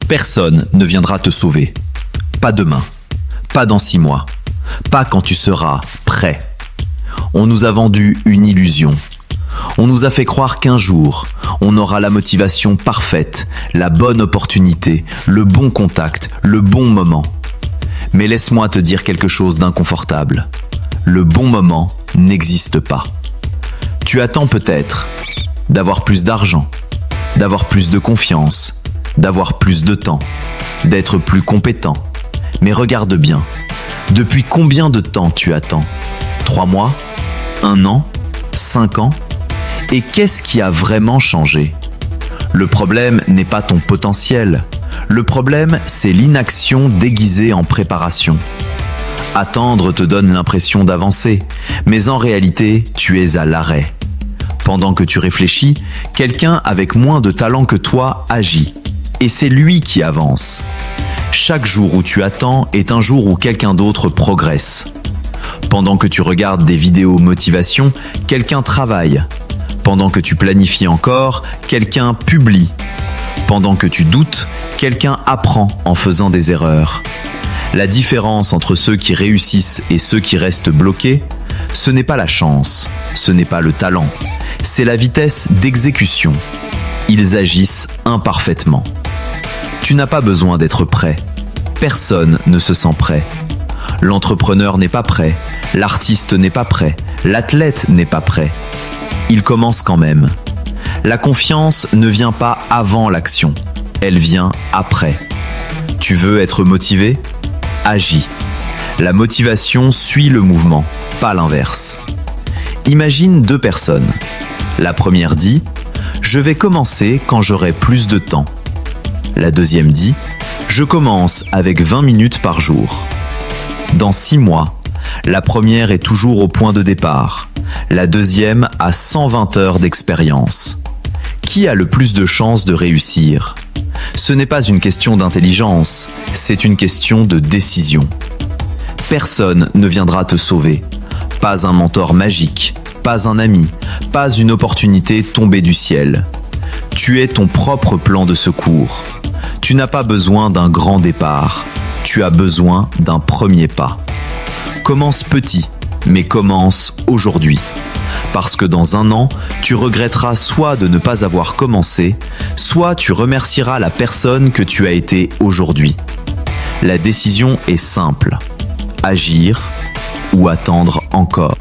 Personne ne viendra te sauver. Pas demain, pas dans 6 mois, pas quand tu seras prêt. On nous a vendu une illusion. On nous a fait croire qu'un jour, on aura la motivation parfaite, la bonne opportunité, le bon contact, le bon moment. Mais laisse-moi te dire quelque chose d'inconfortable. Le bon moment n'existe pas. Tu attends peut-être d'avoir plus d'argent, d'avoir plus de confiance, d'avoir plus de temps, d'être plus compétent. Mais regarde bien, depuis combien de temps tu attends? 3 mois? 1 an? 5 ans? Et qu'est-ce qui a vraiment changé? Le problème n'est pas ton potentiel. Le problème, c'est l'inaction déguisée en préparation. Attendre te donne l'impression d'avancer, mais en réalité, tu es à l'arrêt. Pendant que tu réfléchis, quelqu'un avec moins de talent que toi agit. Et c'est lui qui avance. Chaque jour où tu attends est un jour où quelqu'un d'autre progresse. Pendant que tu regardes des vidéos motivation, quelqu'un travaille. Pendant que tu planifies encore, quelqu'un publie. Pendant que tu doutes, quelqu'un apprend en faisant des erreurs. La différence entre ceux qui réussissent et ceux qui restent bloqués, ce n'est pas la chance, ce n'est pas le talent, c'est la vitesse d'exécution. Ils agissent imparfaitement. Tu n'as pas besoin d'être prêt. Personne ne se sent prêt. L'entrepreneur n'est pas prêt, l'artiste n'est pas prêt, l'athlète n'est pas prêt. Il commence quand même. La confiance ne vient pas avant l'action, elle vient après. Tu veux être motivé? Agis. La motivation suit le mouvement, pas l'inverse. Imagine 2 personnes. La première dit « Je vais commencer quand j'aurai plus de temps ». La deuxième dit « Je commence avec 20 minutes par jour ». Dans 6 mois, la première est toujours au point de départ. La deuxième a 120 heures d'expérience. Qui a le plus de chances de réussir? Ce n'est pas une question d'intelligence, c'est une question de décision. Personne ne viendra te sauver. Pas un mentor magique, pas un ami, pas une opportunité tombée du ciel. Tu es ton propre plan de secours. Tu n'as pas besoin d'un grand départ, tu as besoin d'un premier pas. Commence petit, mais commence aujourd'hui. Parce que dans 1 an, tu regretteras soit de ne pas avoir commencé, soit tu remercieras la personne que tu as été aujourd'hui. La décision est simple. Agir ou attendre encore.